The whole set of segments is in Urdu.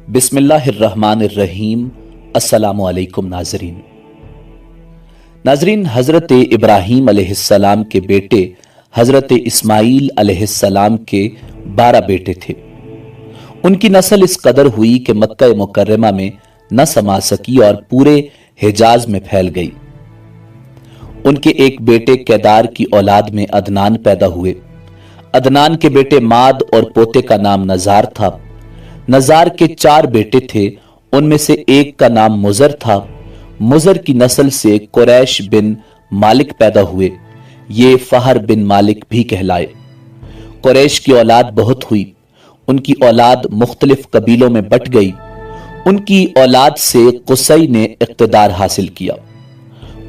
بسم اللہ الرحمن الرحیم۔ السلام علیکم ناظرین، حضرت ابراہیم علیہ السلام کے بیٹے حضرت اسماعیل علیہ السلام کے 12 بیٹے تھے۔ ان کی نسل اس قدر ہوئی کہ مکہ مکرمہ میں نہ سما سکی اور پورے حجاز میں پھیل گئی۔ ان کے ایک بیٹے کیدار کی اولاد میں عدنان پیدا ہوئے۔ عدنان کے بیٹے ماد اور پوتے کا نام نزار تھا۔ نزار کے 4 بیٹے تھے، ان میں سے ایک کا نام مزر تھا۔ مزر کی نسل سے قریش بن مالک پیدا ہوئے، یہ فہر بن مالک بھی کہلائے۔ قریش کی اولاد بہت ہوئی، ان کی اولاد مختلف قبیلوں میں بٹ گئی۔ ان کی اولاد سے قصی نے اقتدار حاصل کیا۔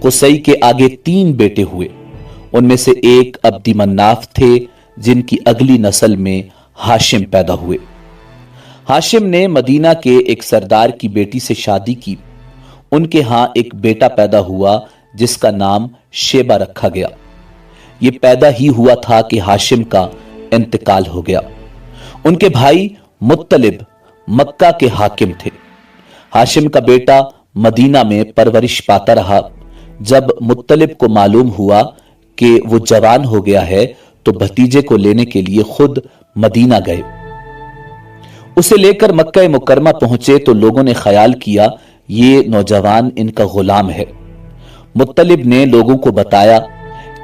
قصی کے آگے 3 بیٹے ہوئے، ان میں سے ایک عبد مناف تھے، جن کی اگلی نسل میں ہاشم پیدا ہوئے۔ ہاشم نے مدینہ کے ایک سردار کی بیٹی سے شادی کی۔ ان کے ہاں ایک بیٹا پیدا ہوا جس کا نام شیبہ رکھا گیا۔ یہ پیدا ہی ہوا تھا کہ ہاشم کا انتقال ہو گیا۔ ان کے بھائی مطلب مکہ کے حاکم تھے۔ ہاشم کا بیٹا مدینہ میں پرورش پاتا رہا۔ جب مطلب کو معلوم ہوا کہ وہ جوان ہو گیا ہے تو بھتیجے کو لینے کے لیے خود مدینہ گئے۔ اسے لے کر مکہ مکرمہ پہنچے تو لوگوں نے خیال کیا یہ نوجوان ان کا غلام ہے۔ مطلب نے لوگوں کو بتایا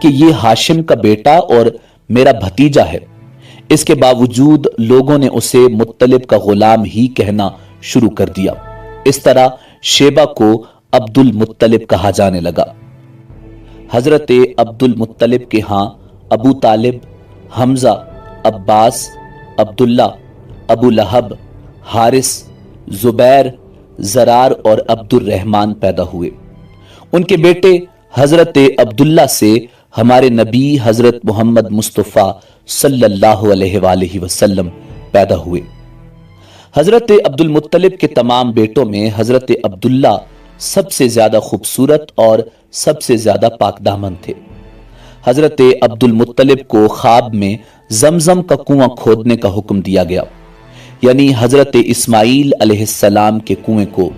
کہ یہ ہاشم کا بیٹا اور میرا بھتیجا ہے۔ اس کے باوجود لوگوں نے اسے مطلب کا غلام ہی کہنا شروع کر دیا۔ اس طرح شیبہ کو عبد المطلب کہا جانے لگا۔ حضرت عبد المطلب کے ہاں ابو طالب، حمزہ، عباس، عبداللہ، ابو لہب، حارث، زبیر، زرار اور عبد الرحمن پیدا ہوئے۔ ان کے بیٹے حضرت عبداللہ سے ہمارے نبی حضرت محمد مصطفیٰ صلی اللہ علیہ وآلہ وسلم پیدا ہوئے۔ حضرت عبد المطلب کے تمام بیٹوں میں حضرت عبداللہ سب سے زیادہ خوبصورت اور سب سے زیادہ پاک دامن تھے۔ حضرت عبد المطلب کو خواب میں زمزم کا کنواں کھودنے کا حکم دیا گیا، یعنی حضرت اسماعیل علیہ السلام کے کنویں کو۔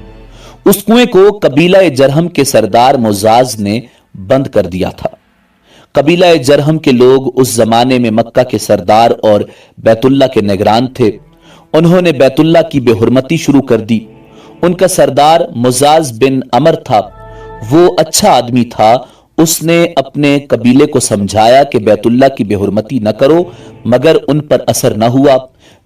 اس کنویں کو قبیلہ جرہم کے سردار مزاز نے بند کر دیا تھا۔ قبیلہ جرہم کے لوگ اس زمانے میں مکہ کے سردار اور بیت اللہ کے نگران تھے۔ انہوں نے بیت اللہ کی بے حرمتی شروع کر دی۔ ان کا سردار مزاز بن عمر تھا، وہ اچھا آدمی تھا۔ اس نے اپنے قبیلے کو سمجھایا کہ بیت اللہ کی بے حرمتی نہ کرو، مگر ان پر اثر نہ ہوا۔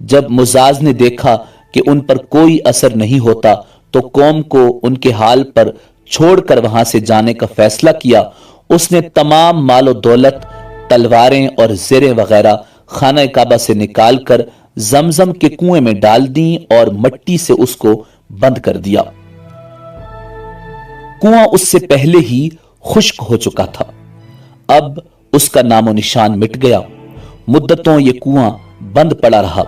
جب مزاز نے دیکھا کہ ان پر کوئی اثر نہیں ہوتا تو قوم کو ان کے حال پر چھوڑ کر وہاں سے جانے کا فیصلہ کیا۔ اس نے تمام مال و دولت، تلواریں اور زریں وغیرہ خانہ کعبہ سے نکال کر زمزم کے کنویں میں ڈال دیں اور مٹی سے اس کو بند کر دیا۔ کنواں اس سے پہلے ہی خشک ہو چکا تھا، اب اس کا نام و نشان مٹ گیا۔ مدتوں یہ کنواں بند پڑا رہا۔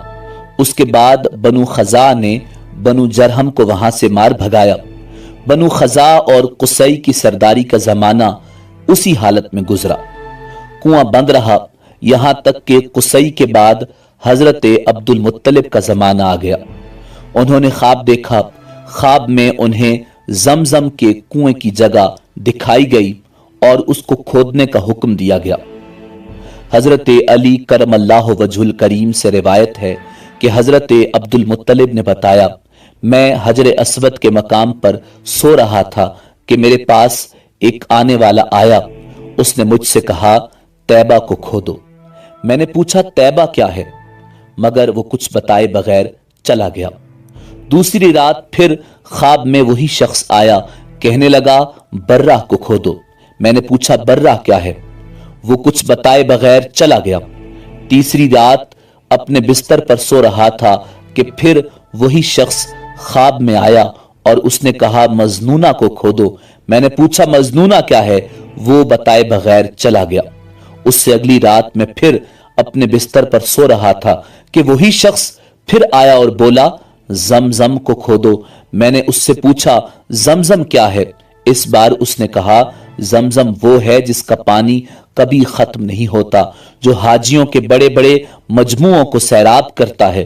اس کے بعد بنو خزاع نے بنو جرہم کو وہاں سے مار بھگایا۔ بنو خزاع اور قصی کی سرداری کا زمانہ اسی حالت میں گزرا۔ کنواں بند رہا یہاں تک کہ قصی کے بعد حضرت عبد المطلب کا زمانہ آ گیا۔ انہوں نے خواب دیکھا۔ خواب میں انہیں زمزم کے کنویں کی جگہ دکھائی گئی اور اس کو کھودنے کا حکم دیا گیا۔ حضرت علی کرم اللہ وجہ الکریم سے روایت ہے کہ حضرت عبد المطلب نے بتایا، میں حجر اسود کے مقام پر سو رہا تھا کہ میرے پاس ایک آنے والا آیا۔ اس نے مجھ سے کہا طیبہ کو کھودو۔ میں نے پوچھا طیبہ کیا ہے، مگر وہ کچھ بتائے بغیر چلا گیا۔ دوسری رات پھر خواب میں وہی شخص آیا، کہنے لگا برہ کو کھودو۔ میں نے پوچھا برہ کیا ہے، وہ کچھ بتائے بغیر چلا گیا۔ تیسری رات اپنے بستر پر سو رہا تھا کہ پھر وہی شخص خواب میں آیا اور اس نے کہا مجنونہ کو کھودو۔ میں نے پوچھا مجنونہ کیا ہے، وہ بتائے بغیر چلا گیا۔ اس سے اگلی رات میں پھر اپنے بستر پر سو رہا تھا کہ وہی شخص پھر آیا اور بولا زمزم کو کھودو۔ میں نے اس سے پوچھا زمزم کیا ہے، اس بار اس نے کہا زمزم وہ ہے جس کا پانی کبھی ختم نہیں ہوتا، جو حاجیوں کے بڑے بڑے مجموعوں کو سیراب کرتا ہے۔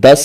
10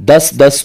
10-10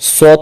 100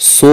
100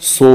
100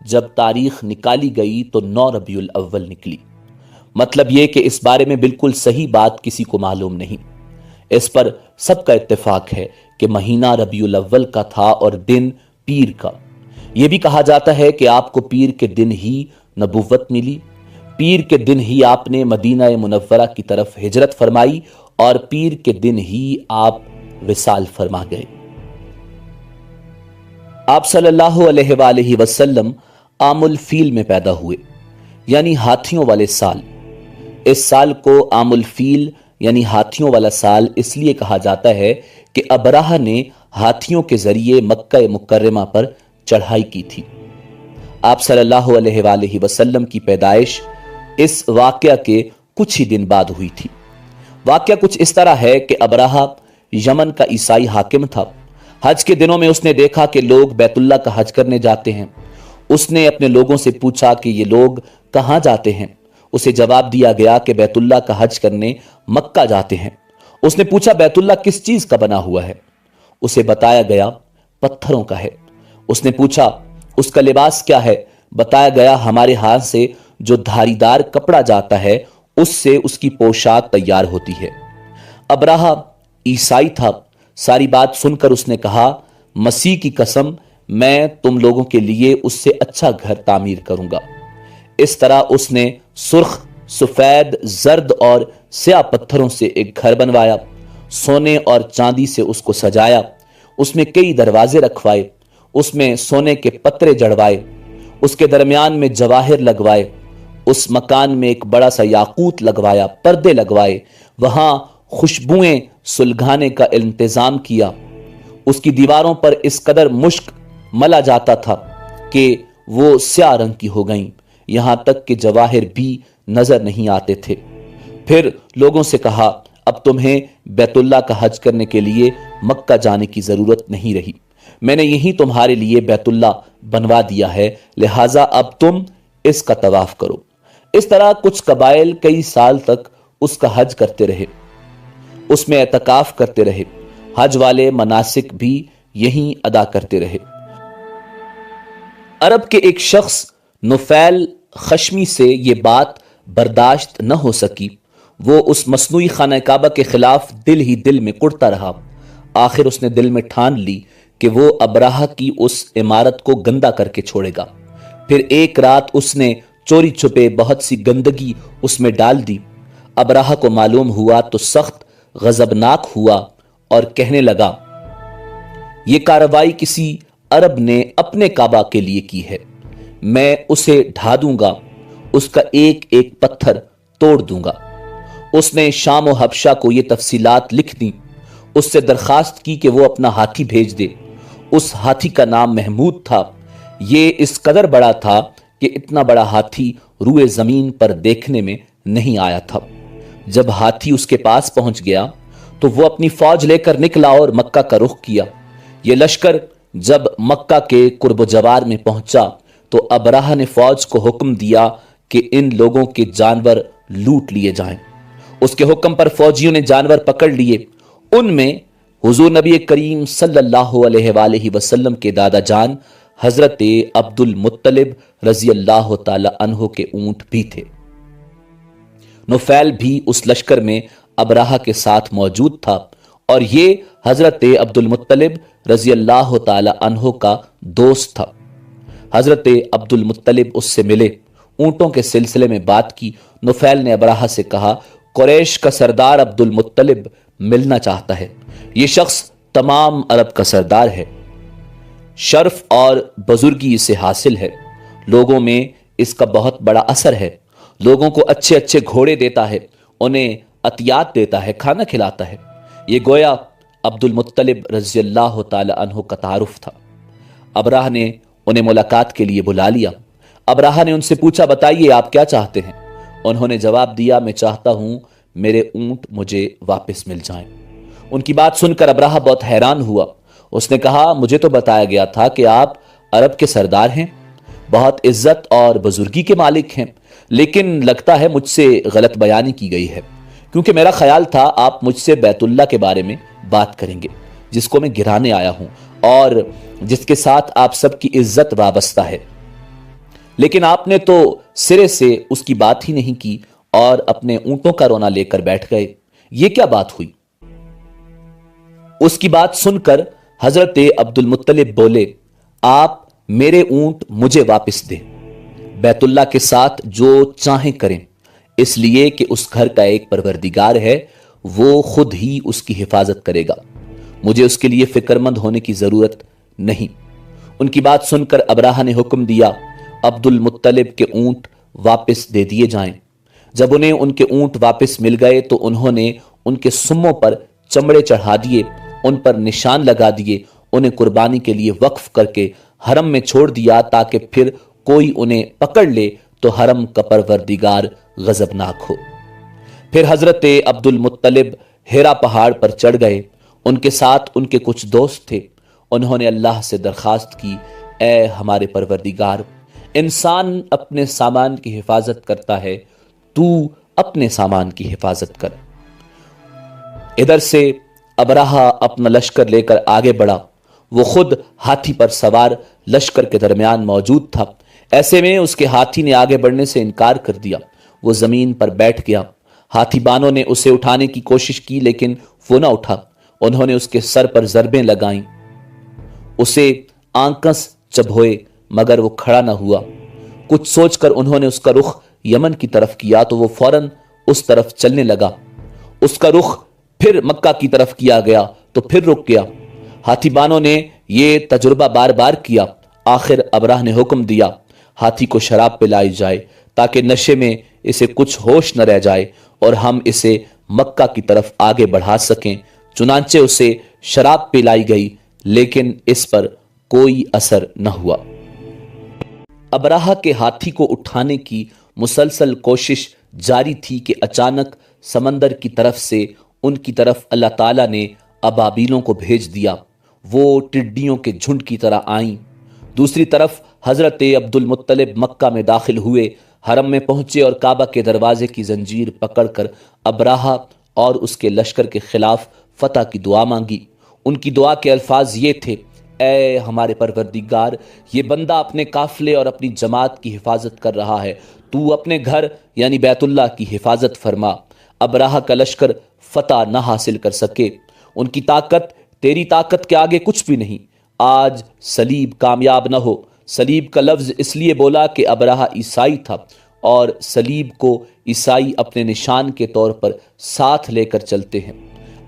جب تاریخ نکالی گئی تو 9 ربیع الاول نکلی۔ مطلب یہ کہ اس بارے میں بالکل صحیح بات کسی کو معلوم نہیں۔ اس پر سب کا اتفاق ہے کہ مہینہ ربیع الاول کا تھا اور دن پیر کا۔ یہ بھی کہا جاتا ہے کہ آپ کو پیر کے دن ہی نبوت ملی، پیر کے دن ہی آپ نے مدینہ منورہ کی طرف ہجرت فرمائی اور پیر کے دن ہی آپ وصال فرما گئے۔ آپ صلی اللہ علیہ وآلہ وسلم عام الفیل میں پیدا ہوئے، یعنی ہاتھیوں والے سال۔ اس سال کو عام الفیل یعنی ہاتھیوں والا سال اس لیے کہا جاتا ہے کہ ابرہہ نے ہاتھیوں کے ذریعے مکہ مکرمہ پر چڑھائی کی تھی۔ آپ صلی اللہ علیہ وآلہ وسلم کی پیدائش اس واقعہ کے کچھ ہی دن بعد ہوئی تھی۔ واقعہ کچھ اس طرح ہے کہ ابرہہ یمن کا عیسائی حاکم تھا۔ حج کے دنوں میں اس نے دیکھا کہ لوگ بیت اللہ کا حج کرنے جاتے ہیں۔ اس نے اپنے لوگوں سے پوچھا کہ یہ لوگ کہاں جاتے ہیں؟ اسے جواب دیا گیا کہ بیت اللہ کا حج کرنے مکہ جاتے ہیں۔ اس نے پوچھا بیت اللہ کس چیز کا بنا ہوا ہے؟ اسے بتایا گیا پتھروں کا ہے۔ اس نے پوچھا اس کا لباس کیا ہے؟ بتایا گیا ہمارے ہاتھ سے جو دھاری دار کپڑا جاتا ہے اس سے اس کی پوشاک تیار ہوتی ہے۔ ابرہہ عیسائی تھا۔ ساری بات سن کر اس نے کہا مسیح کی قسم میں تم لوگوں کے لیے اس سے اچھا گھر تعمیر کروں گا۔ اس طرح اس نے سرخ، سفید، زرد اور سیاہ پتھروں سے ایک گھر بنوایا، سونے اور چاندی سے اس کو سجایا، اس میں کئی دروازے رکھوائے، اس میں سونے کے پترے جڑوائے، اس کے درمیان میں جواہر لگوائے، اس مکان میں ایک بڑا سا یاقوت لگوایا، پردے لگوائے، وہاں خوشبوئیں سلگانے کا انتظام کیا۔ اس کی دیواروں پر اس قدر مشک ملا جاتا تھا کہ وہ سیاہ رنگ کی ہو گئیں، یہاں تک کہ جواہر بھی نظر نہیں آتے تھے۔ پھر لوگوں سے کہا اب تمہیں بیت اللہ کا حج کرنے کے لیے مکہ جانے کی ضرورت نہیں رہی، میں نے یہی تمہارے لیے بیت اللہ بنوا دیا ہے، لہٰذا اب تم اس کا طواف کرو۔ اس طرح کچھ قبائل کئی سال تک اس کا حج کرتے رہے، اس میں اعتکاف کرتے رہے، حج والے مناسک بھی یہیں ادا کرتے رہے۔ عرب کے ایک شخص نفیل خشمی سے یہ بات برداشت نہ ہو سکی، وہ اس مصنوعی خانہ کعبہ کے خلاف دل ہی دل میں کڑتا رہا۔ آخر اس نے دل میں ٹھان لی کہ وہ ابرہہ کی اس عمارت کو گندا کر کے چھوڑے گا۔ پھر ایک رات اس نے چوری چھپے بہت سی گندگی اس میں ڈال دی۔ ابرہہ کو معلوم ہوا تو سخت غضبناک ہوا اور کہنے لگا یہ کارروائی کسی عرب نے اپنے کعبہ کے لیے کی ہے، میں اسے ڈھا دوں گا، اس کا ایک ایک پتھر توڑ دوں گا۔ اس نے شام و حبشہ کو یہ تفصیلات لکھ دیں، اس سے درخواست کی کہ وہ اپنا ہاتھی بھیج دے۔ اس ہاتھی کا نام محمود تھا۔ یہ اس قدر بڑا تھا کہ اتنا بڑا ہاتھی روئے زمین پر دیکھنے میں نہیں آیا تھا۔ جب ہاتھی اس کے پاس پہنچ گیا تو وہ اپنی فوج لے کر نکلا اور مکہ کا رخ کیا۔ یہ لشکر جب مکہ کے قرب و جوار میں پہنچا تو ابرہہ نے فوج کو حکم دیا کہ ان لوگوں کے جانور لوٹ لیے جائیں۔ اس کے حکم پر فوجیوں نے جانور پکڑ لیے۔ ان میں حضور نبی کریم صلی اللہ علیہ وآلہ وسلم کے دادا جان حضرت عبد المطلب رضی اللہ تعالی عنہ کے اونٹ بھی تھے۔ نفیل بھی اس لشکر میں ابرہہ کے ساتھ موجود تھا اور یہ حضرت عبد المطلب رضی اللہ تعالی عنہ کا دوست تھا۔ حضرت عبد المطلب اس سے ملے، اونٹوں کے سلسلے میں بات کی۔ نفیل نے ابرہہ سے کہا قریش کا سردار عبد المطلب ملنا چاہتا ہے، یہ شخص تمام عرب کا سردار ہے، شرف اور بزرگی اسے حاصل ہے، لوگوں میں اس کا بہت بڑا اثر ہے، لوگوں کو اچھے اچھے گھوڑے دیتا ہے، انہیں عطیات دیتا ہے، کھانا کھلاتا ہے۔ یہ گویا عبد المطلب رضی اللہ تعالی عنہ کا تعارف تھا۔ ابرہہ نے انہیں ملاقات کے لیے بلا لیا۔ ابرہہ نے ان سے پوچھا بتائیے آپ کیا چاہتے ہیں؟ انہوں نے جواب دیا میں چاہتا ہوں میرے اونٹ مجھے واپس مل جائیں۔ ان کی بات سن کر ابرہہ بہت حیران ہوا۔ اس نے کہا مجھے تو بتایا گیا تھا کہ آپ عرب کے سردار ہیں، بہت عزت اور بزرگی کے مالک ہیں، لیکن لگتا ہے مجھ سے غلط بیانی کی گئی ہے، کیونکہ میرا خیال تھا آپ مجھ سے بیت اللہ کے بارے میں بات کریں گے جس کو میں گرانے آیا ہوں اور جس کے ساتھ آپ سب کی عزت وابستہ ہے۔ لیکن آپ نے تو سرے سے اس کی بات ہی نہیں کی اور اپنے اونٹوں کا رونا لے کر بیٹھ گئے، یہ کیا بات ہوئی؟ اس کی بات سن کر حضرت عبد المطلب بولے، آپ میرے اونٹ مجھے واپس دیں، بیت اللہ کے ساتھ جو چاہیں کریں، اس لیے کہ اس گھر کا ایک پروردگار ہے، وہ خود ہی اس کی حفاظت کرے گا، مجھے اس کے لیے فکر مند ہونے کی ضرورت نہیں۔ ان کی بات سن کر ابراہہ نے حکم دیا عبد المطلب کے اونٹ واپس دے دیے جائیں۔ جب انہیں ان کے اونٹ واپس مل گئے تو انہوں نے ان کے سموں پر چمڑے چڑھا دیے، ان پر نشان لگا دیے، انہیں قربانی کے لیے وقف کر کے حرم میں چھوڑ دیا تاکہ پھر کوئی انہیں پکڑ لے تو حرم کا پروردگار غضبناک ہو۔ پھر حضرت عبد المطلب ہیرا پہاڑ پر چڑھ گئے، ان کے ساتھ ان کے کچھ دوست تھے۔ انہوں نے اللہ سے درخواست کی، اے ہمارے پروردگار، انسان اپنے سامان کی حفاظت کرتا ہے، تو اپنے سامان کی حفاظت کر۔ ادھر سے ابراہہ اپنا لشکر لے کر آگے بڑھا، وہ خود ہاتھی پر سوار لشکر کے درمیان موجود تھا۔ ایسے میں اس کے ہاتھی نے آگے بڑھنے سے انکار کر دیا، وہ زمین پر بیٹھ گیا۔ ہاتھی بانوں نے اسے اٹھانے کی کوشش کی لیکن وہ نہ اٹھا، انہوں نے اس کے سر پر ضربیں لگائیں، اسے آنکس چبھوئے مگر وہ کھڑا نہ ہوا۔ کچھ سوچ کر انہوں نے اس کا رخ یمن کی طرف کیا تو وہ فوراً اس طرف چلنے لگا۔ اس کا رخ پھر مکہ کی طرف کیا گیا تو پھر رک گیا۔ ہاتھی بانوں نے یہ تجربہ بار بار کیا۔ آخر ابراہ نے حکم دیا ہاتھی کو شراب پلائی جائے تاکہ نشے میں اسے کچھ ہوش نہ رہ جائے اور ہم اسے مکہ کی طرف آگے بڑھا سکیں۔ چنانچہ اسے شراب پلائی گئی لیکن اس پر کوئی اثر نہ ہوا۔ ابراہ کے ہاتھی کو اٹھانے کی مسلسل کوشش جاری تھی کہ اچانک سمندر کی طرف سے ان کی طرف اللہ تعالیٰ نے ابابیلوں کو بھیج دیا، وہ ٹڈیوں کے جھنڈ کی طرح آئیں۔ دوسری طرف حضرت عبد المطلب مکہ میں داخل ہوئے، حرم میں پہنچے اور کعبہ کے دروازے کی زنجیر پکڑ کر ابراہ اور اس کے لشکر کے خلاف فتح کی دعا مانگی۔ ان کی دعا کے الفاظ یہ تھے، اے ہمارے پروردگار، یہ بندہ اپنے قافلے اور اپنی جماعت کی حفاظت کر رہا ہے، تو اپنے گھر یعنی بیت اللہ کی حفاظت فرما۔ ابراہ کا لشکر فتح نہ حاصل کر سکے، ان کی طاقت تیری طاقت کے آگے کچھ بھی نہیں۔ آج صلیب کامیاب نہ ہو۔ صلیب کا لفظ اس لیے بولا کہ ابراہ عیسائی تھا اور صلیب کو عیسائی اپنے نشان کے طور پر ساتھ لے کر چلتے ہیں۔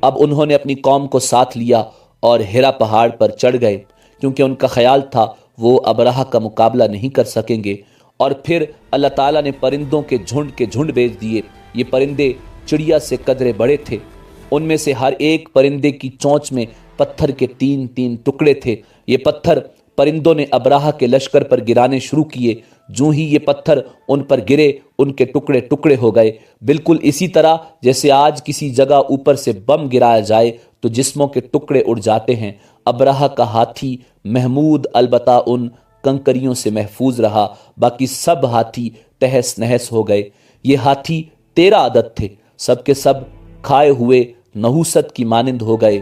اب انہوں نے اپنی قوم کو ساتھ لیا اور ہیرا پہاڑ پر چڑھ گئے، کیونکہ ان کا خیال تھا وہ ابراہ کا مقابلہ نہیں کر سکیں گے۔ اور پھر اللہ تعالیٰ نے پرندوں کے جھنڈ بھیج دیے۔ یہ پرندے چڑیا سے قدرے بڑے تھے، ان میں سے ہر ایک پرندے کی چونچ میں پتھر کے 3 ٹکڑے تھے۔ یہ پتھر پرندوں نے ابراہ کے لشکر پر گرانے شروع کیے۔ جو ہی یہ پتھر ان پر گرے ان کے ٹکڑے ٹکڑے ہو گئے، بالکل اسی طرح جیسے آج کسی جگہ اوپر سے بم گرایا جائے تو جسموں کے ٹکڑے اڑ جاتے ہیں۔ ابراہ کا ہاتھی محمود البتہ ان کنکریوں سے محفوظ رہا، باقی سب ہاتھی تہس نہس ہو گئے۔ یہ ہاتھی 13 عدد تھے، سب کے سب کھائے ہوئے نحوست کی مانند ہو گئے،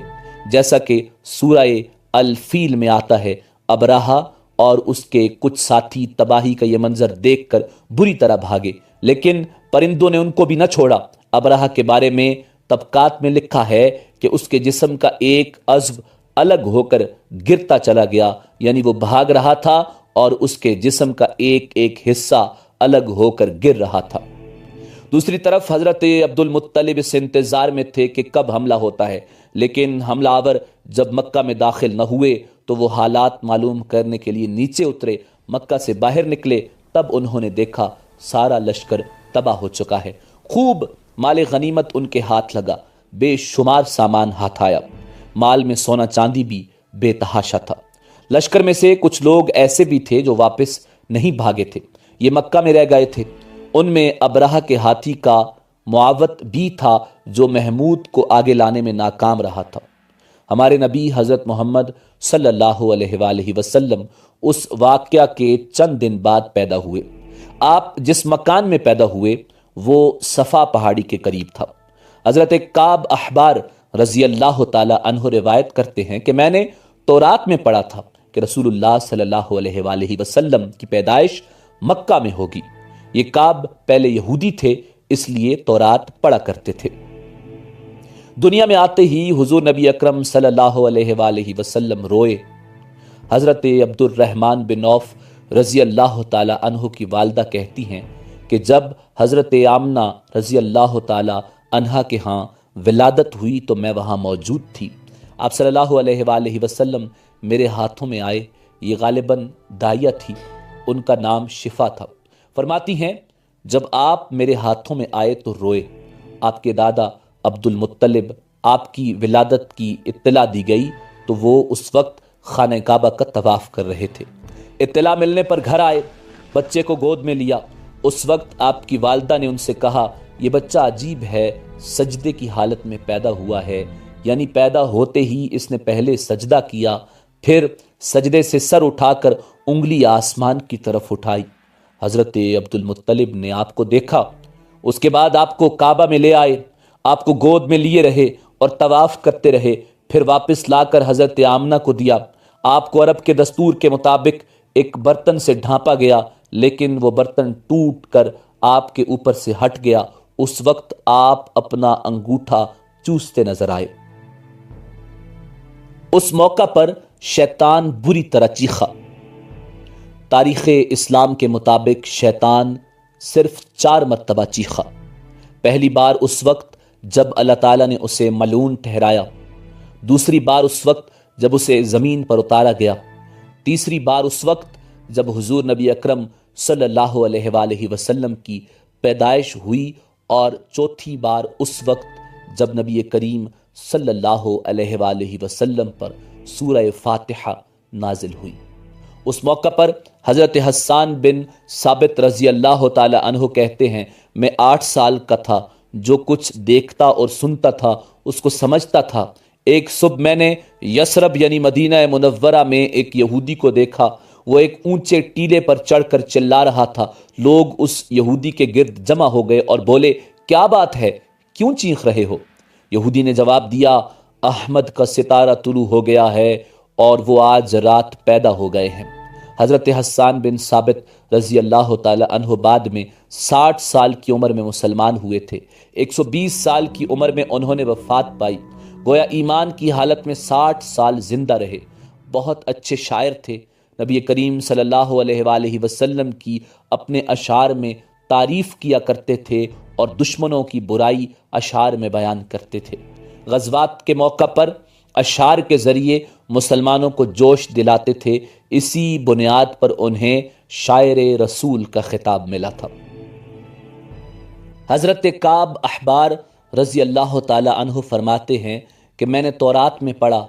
جیسا کہ سورہ الفیل میں آتا ہے۔ ابراہ اور اس کے کچھ ساتھی تباہی کا یہ منظر دیکھ کر بری طرح بھاگے، لیکن پرندوں نے ان کو بھی نہ چھوڑا۔ ابراہ کے بارے میں طبقات میں لکھا ہے کہ اس کے جسم کا ایک عضو الگ ہو کر گرتا چلا گیا، یعنی وہ بھاگ رہا تھا اور اس کے جسم کا ایک ایک حصہ الگ ہو کر گر رہا تھا۔ دوسری طرف حضرت عبد المطلب اس انتظار میں تھے کہ کب حملہ ہوتا ہے، لیکن حملہ آور جب مکہ میں داخل نہ ہوئے تو وہ حالات معلوم کرنے کے لیے نیچے اترے۔ مکہ سے باہر نکلے تب انہوں نے دیکھا سارا لشکر تباہ ہو چکا ہے۔ خوب مال غنیمت ان کے ہاتھ لگا، بے شمار سامان ہاتھ آیا، مال میں سونا چاندی بھی بے تحاشا تھا۔ لشکر میں سے کچھ لوگ ایسے بھی تھے جو واپس نہیں بھاگے تھے، یہ مکہ میں رہ گئے تھے۔ ان میں ابراہ کے ہاتھی کا معاوت بھی تھا جو محمود کو آگے لانے میں ناکام رہا تھا۔ ہمارے نبی حضرت محمد صلی اللہ علیہ وآلہ وسلم اس واقعہ کے چند دن بعد پیدا ہوئے۔ آپ جس مکان میں پیدا ہوئے وہ صفا پہاڑی کے قریب تھا۔ حضرت کعب احبار رضی اللہ تعالی عنہ روایت کرتے ہیں کہ میں نے تورات میں پڑھا تھا کہ رسول اللہ صلی اللہ علیہ وآلہ وسلم کی پیدائش مکہ میں ہوگی۔ یہ کعب پہلے یہودی تھے، اس لیے تورات پڑھا کرتے تھے۔ دنیا میں آتے ہی حضور نبی اکرم صلی اللہ علیہ وآلہ وسلم روئے۔ حضرت عبد الرحمن بن عوف رضی اللہ تعالی عنہ کی والدہ کہتی ہیں کہ جب حضرت آمنہ رضی اللہ تعالی عنہا کے ہاں ولادت ہوئی تو میں وہاں موجود تھی۔ آپ صلی اللہ علیہ وآلہ وسلم میرے ہاتھوں میں آئے۔ یہ غالباً دائیہ تھی، ان کا نام شفا تھا۔ فرماتی ہیں جب آپ میرے ہاتھوں میں آئے تو روئے۔ آپ کے دادا عبد المطلب آپ کی ولادت کی اطلاع دی گئی تو وہ اس وقت خانہ کعبہ کا طواف کر رہے تھے۔ اطلاع ملنے پر گھر آئے، بچے کو گود میں لیا۔ اس وقت آپ کی والدہ نے ان سے کہا یہ بچہ عجیب ہے، سجدے کی حالت میں پیدا ہوا ہے، یعنی پیدا ہوتے ہی اس نے پہلے سجدہ کیا، پھر سجدے سے سر اٹھا کر انگلی آسمان کی طرف اٹھائی۔ حضرت عبد المطلب نے آپ کو دیکھا، اس کے بعد آپ کو کعبہ میں لے آئے، آپ کو گود میں لیے رہے اور طواف کرتے رہے، پھر واپس لا کر حضرت آمنہ کو دیا۔ آپ کو عرب کے دستور کے مطابق ایک برتن سے ڈھانپا گیا، لیکن وہ برتن ٹوٹ کر آپ کے اوپر سے ہٹ گیا۔ اس وقت آپ اپنا انگوٹھا چوستے نظر آئے۔ اس موقع پر شیطان بری طرح چیخا۔ تاریخ اسلام کے مطابق شیطان صرف 4 مرتبہ چیخا۔ پہلی بار اس وقت جب اللہ تعالیٰ نے اسے ملعون ٹھہرایا، دوسری بار اس وقت جب اسے زمین پر اتارا گیا، تیسری بار اس وقت جب حضور نبی اکرم صلی اللہ علیہ وآلہ وسلم کی پیدائش ہوئی، اور چوتھی بار اس وقت جب نبی کریم صلی اللہ علیہ وآلہ وسلم پر سورہ فاتحہ نازل ہوئی۔ اس موقع پر حضرت حسان بن ثابت رضی اللہ تعالی عنہ کہتے ہیں میں 8 سال کا تھا، جو کچھ دیکھتا اور سنتا تھا اس کو سمجھتا تھا۔ ایک صبح میں نے یثرب یعنی مدینہ منورہ میں ایک یہودی کو دیکھا، وہ ایک اونچے ٹیلے پر چڑھ کر چلا رہا تھا۔ لوگ اس یہودی کے گرد جمع ہو گئے اور بولے کیا بات ہے، کیوں چیخ رہے ہو؟ یہودی نے جواب دیا احمد کا ستارہ طلوع ہو گیا ہے اور وہ آج رات پیدا ہو گئے ہیں۔ حضرت حسان بن ثابت رضی اللہ تعالی عنہ بعد میں 60 سال کی عمر میں مسلمان ہوئے تھے۔ 120 سال کی عمر میں انہوں نے وفات پائی، گویا ایمان کی حالت میں 60 سال زندہ رہے۔ بہت اچھے شاعر تھے۔ نبی کریم صلی اللہ علیہ وآلہ وسلم کی اپنے اشعار میں تعریف کیا کرتے تھے اور دشمنوں کی برائی اشعار میں بیان کرتے تھے۔ غزوات کے موقع پر اشعار کے ذریعے مسلمانوں کو جوش دلاتے تھے، اسی بنیاد پر انہیں شاعر رسول کا خطاب ملا تھا۔ حضرت کعب احبار رضی اللہ تعالی عنہ فرماتے ہیں کہ میں نے تورات میں پڑھا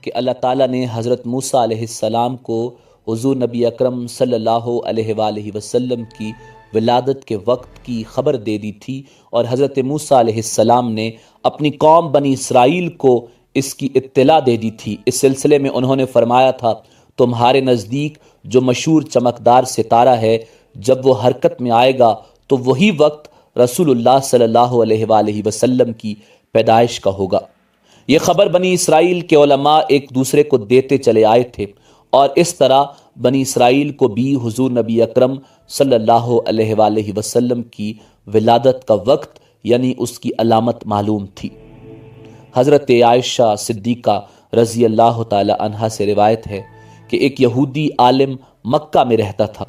کہ اللہ تعالیٰ نے حضرت موسیٰ علیہ السلام کو حضور نبی اکرم صلی اللہ علیہ وآلہ وسلم کی ولادت کے وقت کی خبر دے دی تھی، اور حضرت موسیٰ علیہ السلام نے اپنی قوم بنی اسرائیل کو اس کی اطلاع دے دی تھی۔ اس سلسلے میں انہوں نے فرمایا تھا تمہارے نزدیک جو مشہور چمکدار ستارہ ہے، جب وہ حرکت میں آئے گا تو وہی وقت رسول اللہ صلی اللہ علیہ وآلہ وسلم کی پیدائش کا ہوگا۔ یہ خبر بنی اسرائیل کے علماء ایک دوسرے کو دیتے چلے آئے تھے، اور اس طرح بنی اسرائیل کو بھی حضور نبی اکرم صلی اللہ علیہ وآلہ وسلم کی ولادت کا وقت یعنی اس کی علامت معلوم تھی۔ حضرت عائشہ صدیقہ رضی اللہ تعالی عنہا سے روایت ہے کہ ایک یہودی عالم مکہ میں رہتا تھا۔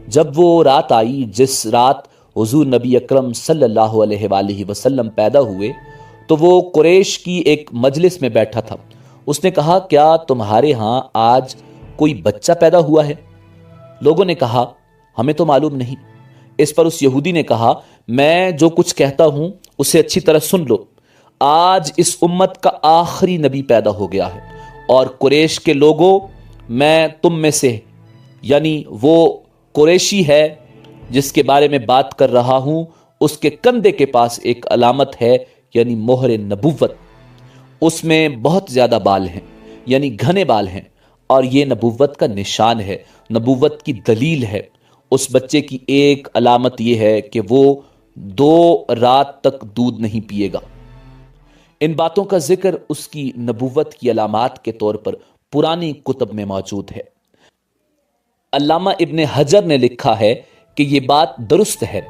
جب وہ رات آئی جس رات حضور نبی اکرم صلی اللہ علیہ وآلہ وسلم پیدا ہوئے، تو وہ قریش کی ایک مجلس میں بیٹھا تھا۔ اس نے کہا کیا تمہارے ہاں آج کوئی بچہ پیدا ہوا ہے؟ لوگوں نے کہا ہمیں تو معلوم نہیں۔ اس پر اس یہودی نے کہا میں جو کچھ کہتا ہوں اسے اچھی طرح سن لو۔ آج اس امت کا آخری نبی پیدا ہو گیا ہے، اور قریش کے لوگوں میں تم میں سے یعنی وہ قریشی ہے جس کے بارے میں بات کر رہا ہوں، اس کے کندھے کے پاس ایک علامت ہے یعنی مہر نبوت۔ اس میں بہت زیادہ بال ہیں یعنی گھنے بال ہیں، اور یہ نبوت کا نشان ہے، نبوت کی دلیل ہے۔ اس بچے کی ایک علامت یہ ہے کہ وہ 2 رات تک دودھ نہیں پیے گا۔ ان باتوں کا ذکر اس کی نبوت کی علامات کے طور پر پرانی کتب میں موجود ہے۔ علامہ ابن حجر نے لکھا ہے کہ یہ بات درست ہے،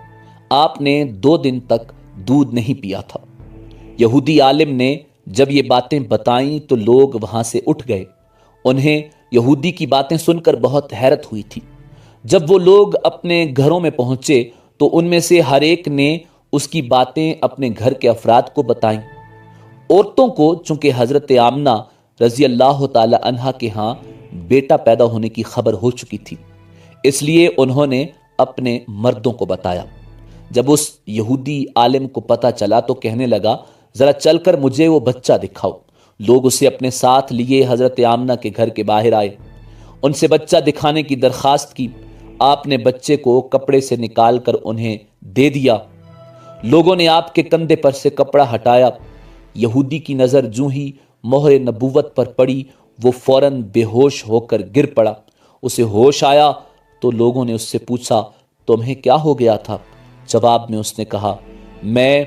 آپ نے 2 دن تک دودھ نہیں پیا تھا۔ یہودی عالم نے جب یہ باتیں بتائیں تو لوگ وہاں سے اٹھ گئے۔ انہیں یہودی کی باتیں سن کر بہت حیرت ہوئی تھی۔ جب وہ لوگ اپنے گھروں میں پہنچے تو ان میں سے ہر ایک نے اس کی باتیں اپنے گھر کے افراد کو بتائیں۔ عورتوں کو چونکہ حضرت آمنہ رضی اللہ تعالی عنہا کے ہاں بیٹا پیدا ہونے کی خبر ہو چکی تھی، اس لیے انہوں نے اپنے مردوں کو بتایا۔ جب اس یہودی عالم کو پتہ چلا تو کہنے لگا، ذرا چل کر مجھے وہ بچہ دکھاؤ۔ لوگ اسے اپنے ساتھ لیے حضرت آمنہ کے گھر کے باہر آئے، ان سے بچہ دکھانے کی درخواست کی۔ آپ نے بچے کو کپڑے سے نکال کر انہیں دے دیا۔ لوگوں نے آپ کے کندھے پر سے کپڑا ہٹایا۔ یہودی کی نظر جوں ہی مہر نبوت پر پڑی، وہ فوراً بے ہوش ہو کر گر پڑا۔ اسے ہوش آیا تو لوگوں نے اس سے پوچھا، تمہیں کیا ہو گیا تھا؟ جواب میں اس نے کہا، میں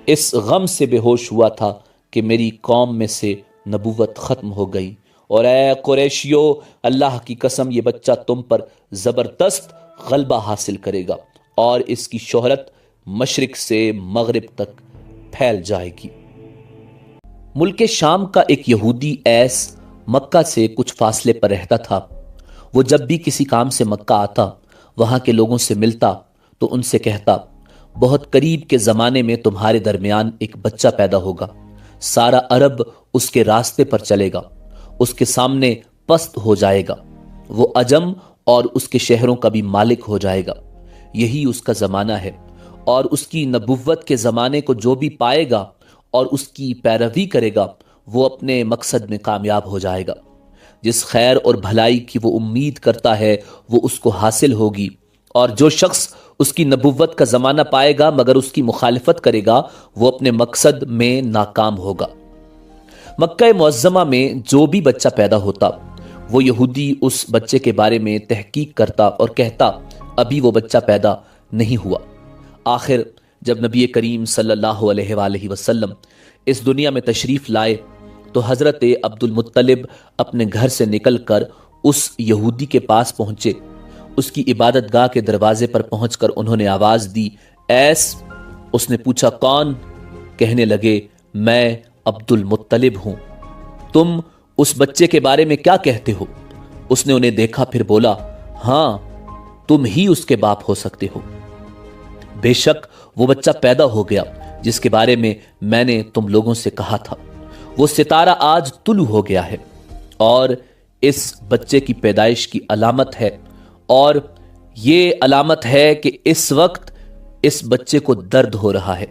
اس غم سے بے ہوش ہوا تھا کہ میری قوم میں سے نبوت ختم ہو گئی، اور اے قریشیو، اللہ کی قسم یہ بچہ تم پر زبردست غلبہ حاصل کرے گا اور اس کی شہرت مشرق سے مغرب تک پھیل جائے گی۔ ملک شام کا ایک یہودی ایس مکہ سے کچھ فاصلے پر رہتا تھا۔ وہ جب بھی کسی کام سے مکہ آتا، وہاں کے لوگوں سے ملتا تو ان سے کہتا، بہت قریب کے زمانے میں تمہارے درمیان ایک بچہ پیدا ہوگا، سارا عرب اس کے راستے پر چلے گا، اس کے سامنے پست ہو جائے گا، وہ عجم اور اس کے شہروں کا بھی مالک ہو جائے گا۔ یہی اس کا زمانہ ہے، اور اس کی نبوت کے زمانے کو جو بھی پائے گا اور اس کی پیروی کرے گا وہ اپنے مقصد میں کامیاب ہو جائے گا۔ جس خیر اور بھلائی کی وہ امید کرتا ہے وہ اس کو حاصل ہوگی، اور جو شخص اس کی نبوت کا زمانہ پائے گا مگر اس کی مخالفت کرے گا وہ اپنے مقصد میں ناکام ہوگا۔ مکہ معظمہ میں جو بھی بچہ پیدا ہوتا وہ یہودی اس بچے کے بارے میں تحقیق کرتا اور کہتا، ابھی وہ بچہ پیدا نہیں ہوا۔ آخر جب نبی کریم صلی اللہ علیہ وآلہ وسلم اس دنیا میں تشریف لائے تو حضرت عبد المطلب اپنے گھر سے نکل کر اس یہودی کے پاس پہنچے۔ اس کی عبادت گاہ کے دروازے پر پہنچ کر انہوں نے آواز دی، ایس؟ اس نے پوچھا، کون؟ کہنے لگے، میں عبد المطلب ہوں۔ تم اس بچے کے بارے میں کیا کہتے ہو؟ اس نے انہیں دیکھا پھر بولا، ہاں، تم ہی اس کے باپ ہو سکتے ہو۔ بے شک وہ بچہ پیدا ہو گیا جس کے بارے میں نے تم لوگوں سے کہا تھا۔ وہ ستارہ آج طلوع ہو گیا ہے، اور اس بچے کی پیدائش کی علامت ہے، اور یہ علامت ہے کہ اس وقت اس بچے کو درد ہو رہا ہے۔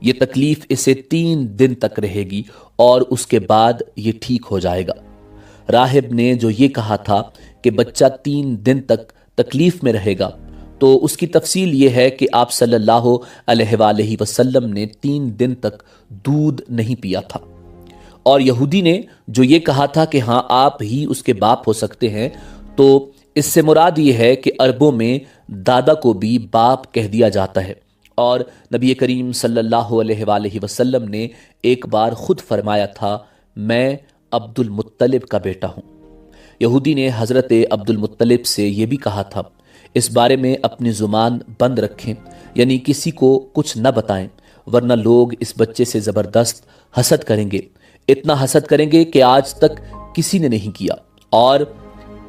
یہ تکلیف اسے 3 دن تک رہے گی اور اس کے بعد یہ ٹھیک ہو جائے گا۔ راہب نے جو یہ کہا تھا کہ بچہ 3 دن تک تکلیف میں رہے گا، تو اس کی تفصیل یہ ہے کہ آپ صلی اللہ علیہ وآلہ وسلم نے 3 دن تک دودھ نہیں پیا تھا۔ اور یہودی نے جو یہ کہا تھا کہ ہاں آپ ہی اس کے باپ ہو سکتے ہیں، تو اس سے مراد یہ ہے کہ عربوں میں دادا کو بھی باپ کہہ دیا جاتا ہے، اور نبی کریم صلی اللہ علیہ وآلہ وسلم نے ایک بار خود فرمایا تھا، میں عبد المطلب کا بیٹا ہوں۔ یہودی نے حضرت عبد المطلب سے یہ بھی کہا تھا، اس بارے میں اپنی زبان بند رکھیں، یعنی کسی کو کچھ نہ بتائیں، ورنہ لوگ اس بچے سے زبردست حسد کریں گے، اتنا حسد کریں گے کہ آج تک کسی نے نہیں کیا، اور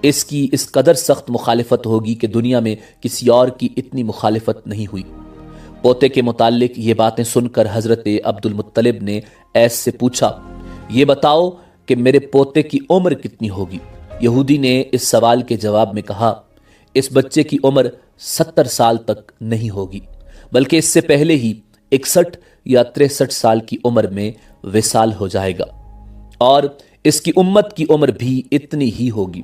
اس کی اس قدر سخت مخالفت ہوگی کہ دنیا میں کسی اور کی اتنی مخالفت نہیں ہوئی۔ پوتے کے متعلق یہ باتیں سن کر حضرت عبد المطلب نے ایس سے پوچھا، یہ بتاؤ کہ میرے پوتے کی عمر کتنی ہوگی؟ یہودی نے اس سوال کے جواب میں کہا، اس بچے کی عمر 70 سال تک نہیں ہوگی، بلکہ اس سے پہلے ہی 61 یا 63 سال کی عمر میں وصال ہو جائے گا، اور اس کی امت کی عمر بھی اتنی ہی ہوگی۔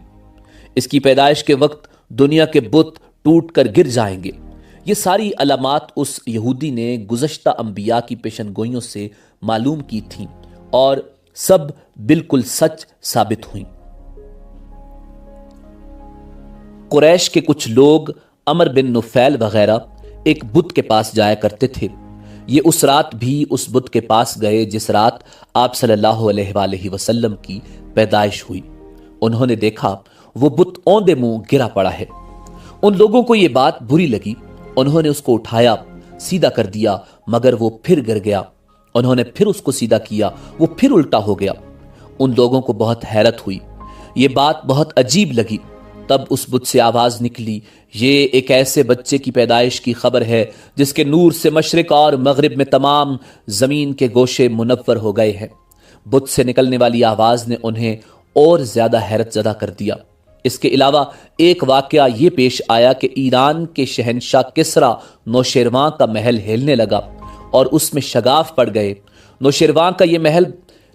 اس کی پیدائش کے وقت دنیا کے بت ٹوٹ کر گر جائیں گے۔ یہ ساری علامات اس یہودی نے گزشتہ انبیاء کی پیشن گوئیوں سے معلوم کی تھیں، اور سب بالکل سچ ثابت ہوئیں۔ قریش کے کچھ لوگ عمر بن نفیل وغیرہ ایک بت کے پاس جایا کرتے تھے۔ یہ اس رات بھی اس بت کے پاس گئے جس رات آپ صلی اللہ علیہ وآلہ وسلم کی پیدائش ہوئی۔ انہوں نے دیکھا وہ بت اوندے منہ گرا پڑا ہے۔ ان لوگوں کو یہ بات بری لگی انہوں نے اس کو اٹھایا، سیدھا کر دیا، مگر وہ پھر گر گیا۔ انہوں نے پھر اس کو سیدھا کیا، وہ پھر الٹا ہو گیا۔ ان لوگوں کو بہت حیرت ہوئی، یہ بات بہت عجیب لگی۔ تب اس بت سے آواز نکلی، یہ ایک ایسے بچے کی پیدائش کی خبر ہے جس کے نور سے مشرق اور مغرب میں تمام زمین کے گوشے منور ہو گئے ہیں۔ بت سے نکلنے والی آواز نے انہیں اور زیادہ حیرت زدہ کر دیا۔ اس کے علاوہ ایک واقعہ یہ پیش آیا کہ ایران کے شہنشاہ کسریٰ نوشیروان کا محل ہلنے لگا اور اس میں شگاف پڑ گئے۔ نوشیروان کا یہ محل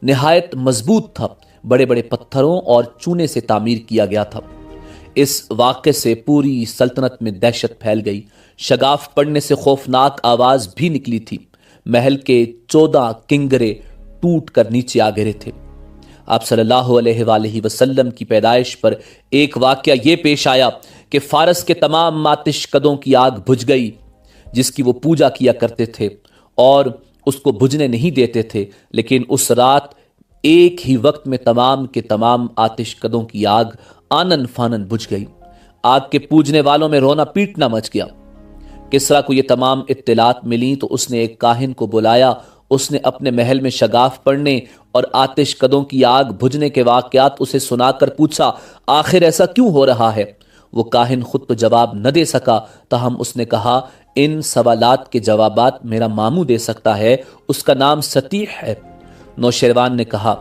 نہایت مضبوط تھا، بڑے بڑے پتھروں اور چونے سے تعمیر کیا گیا تھا۔ اس واقعے سے پوری سلطنت میں دہشت پھیل گئی۔ شگاف پڑنے سے خوفناک آواز بھی نکلی تھی۔ محل کے 14 کنگرے ٹوٹ کر نیچے آ گرے تھے۔ آپ صلی اللہ علیہ وآلہ وسلم کی پیدائش پر ایک واقعہ یہ پیش آیا کہ فارس کے تمام آتش کدوں کی آگ بجھ گئی جس کی وہ پوجا کیا کرتے تھے اور اس کو بجھنے نہیں دیتے تھے، لیکن اس رات ایک ہی وقت میں تمام کے تمام آتش کدوں کی آگ آنن فانن بجھ گئی۔ آگ کے پوجنے والوں میں رونا پیٹنا مچ گیا۔ کسریٰ کو یہ تمام اطلاعات ملی تو اس نے ایک کاہن کو بلایا۔ اس نے اپنے محل میں شگاف پڑنے اور آتش کدوں کی آگ بجھنے کے واقعات اسے سنا کر پوچھا، آخر ایسا کیوں ہو رہا ہے؟ وہ کاہن خود تو جواب نہ دے سکا، تاہم اس نے کہا، ان سوالات کے جوابات میرا ماموں دے سکتا ہے، اس کا نام ستیح ہے۔ نوشیروان نے کہا،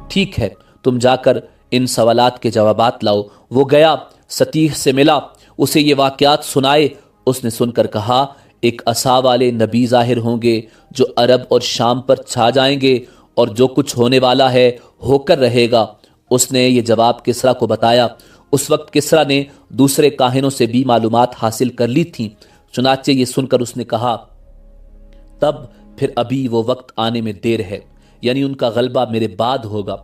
ٹھیک ہے، تم جا کر ان سوالات کے جوابات لاؤ۔ وہ گیا، ستیح سے ملا، اسے یہ واقعات سنائے۔ اس نے سن کر کہا، ایک عصا والے نبی ظاہر ہوں گے جو عرب اور شام پر چھا جائیں گے، اور جو کچھ ہونے والا ہے ہو کر رہے گا۔ اس نے یہ جواب کسریٰ کو بتایا۔ اس وقت کسریٰ نے دوسرے کاہنوں سے بھی معلومات حاصل کر لی تھیں، چنانچہ یہ سن کر اس نے کہا، تب پھر ابھی وہ وقت آنے میں دیر ہے، یعنی ان کا غلبہ میرے بعد ہوگا۔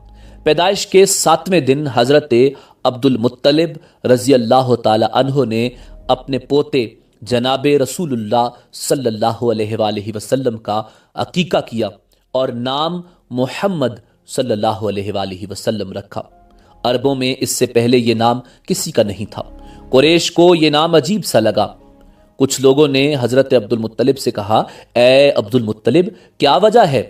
پیدائش کے 7ویں دن حضرت عبد المطلب رضی اللہ تعالی عنہ نے اپنے پوتے جناب رسول اللہ صلی اللہ علیہ وآلہ وسلم کا عقیقہ کیا اور نام محمد صلی اللہ علیہ وآلہ وسلم رکھا۔ عربوں میں اس سے پہلے یہ نام کسی کا نہیں تھا۔ قریش کو یہ نام عجیب سا لگا۔ کچھ لوگوں نے حضرت عبد المطلب سے کہا، اے عبد المطلب، کیا وجہ ہے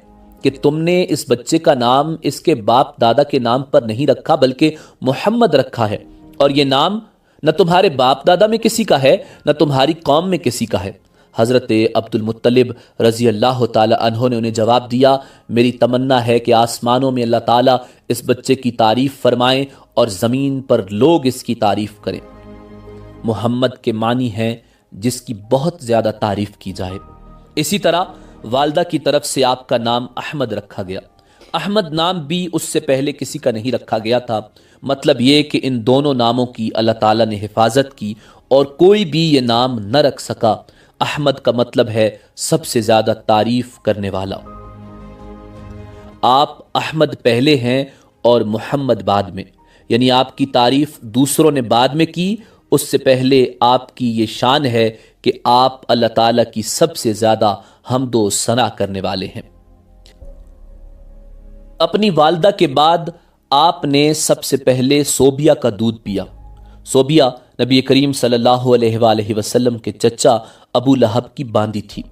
کہ تم نے اس بچے کا نام اس کے باپ دادا کے نام پر نہیں رکھا بلکہ محمد رکھا ہے، اور یہ نام نہ تمہارے باپ دادا میں کسی کا ہے نہ تمہاری قوم میں کسی کا ہے؟ حضرت عبد المطلب رضی اللہ تعالی عنہ نے انہیں جواب دیا، میری تمنا ہے کہ آسمانوں میں اللہ تعالیٰ اس بچے کی تعریف فرمائیں اور زمین پر لوگ اس کی تعریف کریں۔ محمد کے معنی ہیں جس کی بہت زیادہ تعریف کی جائے۔ اسی طرح والدہ کی طرف سے آپ کا نام احمد رکھا گیا۔ احمد نام بھی اس سے پہلے کسی کا نہیں رکھا گیا تھا۔ مطلب یہ کہ ان دونوں ناموں کی اللہ تعالیٰ نے حفاظت کی اور کوئی بھی یہ نام نہ رکھ سکا۔ احمد کا مطلب ہے سب سے زیادہ تعریف کرنے والا۔ آپ احمد پہلے ہیں اور محمد بعد میں، یعنی آپ کی تعریف دوسروں نے بعد میں کی، اس سے پہلے آپ کی یہ شان ہے کہ آپ اللہ تعالیٰ کی سب سے زیادہ حمد و ثنا کرنے والے ہیں۔ اپنی والدہ کے بعد آپ نے سب سے پہلے صوبیہ کا دودھ پیا۔ صوبیہ نبی کریم صلی اللہ علیہ وآلہ وسلم کے چچا ابو لہب کی باندی تھی۔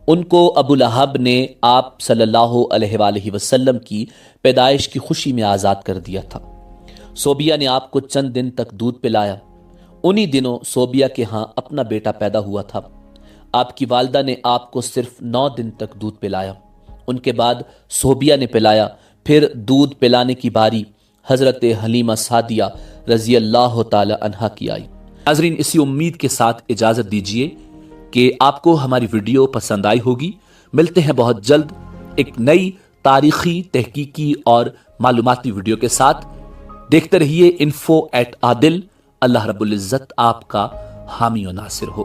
ان کو ابو لہب نے آپ صلی اللہ علیہ وآلہ وسلم کی پیدائش کی خوشی میں آزاد کر دیا تھا۔ صوبیہ نے آپ کو چند دن تک دودھ پلایا۔ انہی دنوں صوبیہ کے ہاں اپنا بیٹا پیدا ہوا تھا۔ آپ کی والدہ نے آپ کو صرف 9 دن تک دودھ پلایا۔ ان کے بعد صوبیہ نے پلایا، پھر دودھ پلانے کی باری حضرت حلیمہ سعدیہ رضی اللہ تعالی عنہا کی آئی۔ ناظرین، اسی امید کے ساتھ اجازت دیجیے کہ آپ کو ہماری ویڈیو پسند آئی ہوگی۔ ملتے ہیں بہت جلد ایک نئی تاریخی، تحقیقی اور معلوماتی ویڈیو کے ساتھ۔ دیکھتے رہیے info@adil۔ اللہ رب العزت آپ کا حامی و ناصر ہو۔